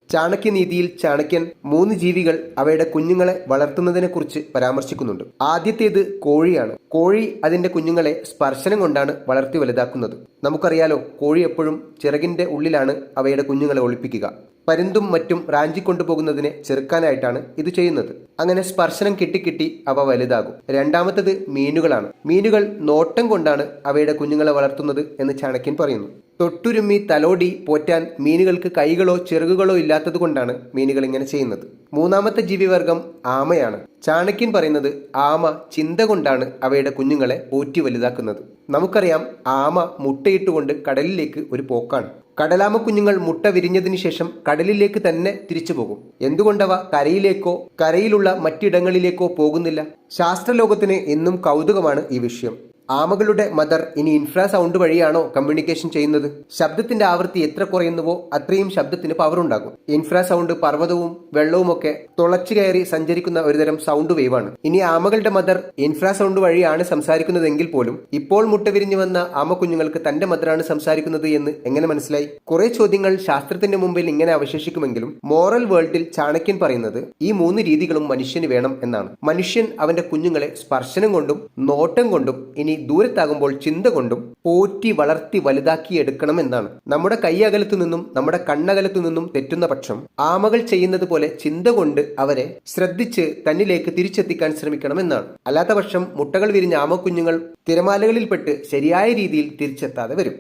ചാണക്യനീതിയിൽ ചാണക്യൻ 3 ജീവികൾ അവയുടെ കുഞ്ഞുങ്ങളെ വളർത്തുന്നതിനെക്കുറിച്ച് പരാമർശിക്കുന്നുണ്ട്. ആദ്യത്തേത് കോഴിയാണ്. കോഴി അതിന്റെ കുഞ്ഞുങ്ങളെ സ്പർശനം കൊണ്ടാണ് വളർത്തി വലുതാക്കുന്നത്. നമുക്കറിയാലോ, കോഴി എപ്പോഴും ചിറകിന്റെ ഉള്ളിലാണ് അവയുടെ കുഞ്ഞുങ്ങളെ ഒളിപ്പിക്കുക. പരുന്തും മറ്റും റാഞ്ചിക്കൊണ്ടുപോകുന്നതിനെ ചെറുക്കാനായിട്ടാണ് ഇത് ചെയ്യുന്നത്. അങ്ങനെ സ്പർശനം കിട്ടി അവ വലുതാകും. രണ്ടാമത്തത് മീനുകളാണ്. മീനുകൾ നോട്ടം കൊണ്ടാണ് അവയുടെ കുഞ്ഞുങ്ങളെ വളർത്തുന്നത് എന്ന് ചാണക്യൻ പറയുന്നു. തൊട്ടുരുമ്മി തലോടി പോറ്റാൻ മീനുകൾക്ക് കൈകളോ ചിറകുകളോ ഇല്ലാത്തത് കൊണ്ടാണ് മീനുകൾ ഇങ്ങനെ ചെയ്യുന്നത്. മൂന്നാമത്തെ ജീവിവർഗം ആമയാണ്. ചാണക്യൻ പറയുന്നത് ആമ ചിന്ത കൊണ്ടാണ് അവയുടെ കുഞ്ഞുങ്ങളെ പോറ്റി വലുതാക്കുന്നത്. നമുക്കറിയാം, ആമ മുട്ടയിട്ടുകൊണ്ട് കടലിലേക്ക് ഒരു പോക്കാണ്. കടലാമ കുഞ്ഞുങ്ങൾ മുട്ട വിരിഞ്ഞതിന് ശേഷം കടലിലേക്ക് തന്നെ തിരിച്ചു പോകും. എന്തുകൊണ്ടവ കരയിലേക്കോ കരയിലുള്ള മറ്റിടങ്ങളിലേക്കോ പോകുന്നില്ല? ശാസ്ത്രലോകത്തിന് എന്നും കൗതുകമാണ് ഈ വിഷയം. ആമകളുടെ മദർ ഇനി ഇൻഫ്രാസൗണ്ട് വഴിയാണോ കമ്മ്യൂണിക്കേഷൻ ചെയ്യുന്നത്? ശബ്ദത്തിന്റെ ആവൃത്തി എത്ര കുറയുന്നുവോ അത്രയും ശബ്ദത്തിന് പവർ ഉണ്ടാകും. ഇൻഫ്രാസൗണ്ട് പർവ്വതവും വെള്ളവുമൊക്കെ തുളച്ചു കയറി സഞ്ചരിക്കുന്ന ഒരുതരം സൗണ്ട് വേവാണ്. ഇനി ആമകളുടെ മദർ ഇൻഫ്രാസൗണ്ട് വഴിയാണ് സംസാരിക്കുന്നതെങ്കിൽ പോലും ഇപ്പോൾ മുട്ട വിരിഞ്ഞു വന്ന ആമക്കുഞ്ഞുങ്ങൾക്ക് തന്റെ മദറാണ് സംസാരിക്കുന്നത് എന്ന് എങ്ങനെ മനസ്സിലായി? കുറെ ചോദ്യങ്ങൾ ശാസ്ത്രത്തിന്റെ മുമ്പിൽ ഇങ്ങനെ അവശേഷിക്കുമെങ്കിലും മോറൽ വേൾഡിൽ ചാണക്യൻ പറയുന്നത് ഈ 3 രീതികളും മനുഷ്യന് വേണം എന്നാണ്. മനുഷ്യൻ അവന്റെ കുഞ്ഞുങ്ങളെ സ്പർശനം കൊണ്ടും നോട്ടം കൊണ്ടും ഇനി ദൂരത്താകുമ്പോൾ ചിന്ത കൊണ്ടും പോറ്റി വളർത്തി വലുതാക്കിയെടുക്കണം എന്നാണ്. നമ്മുടെ കൈയകലത്തു നിന്നും നമ്മുടെ കണ്ണകലത്തു നിന്നും തെറ്റുന്ന പക്ഷം ആമകൾ ചെയ്യുന്നത് പോലെ ചിന്ത കൊണ്ട് അവരെ ശ്രദ്ധിച്ച് തന്നിലേക്ക് തിരിച്ചെത്തിക്കാൻ ശ്രമിക്കണം എന്നാണ്. അല്ലാത്ത പക്ഷം മുട്ടകൾ വിരിഞ്ഞ ആമക്കുഞ്ഞുങ്ങൾ തിരമാലകളിൽപ്പെട്ട് ശരിയായ രീതിയിൽ തിരിച്ചെത്താതെ വരും.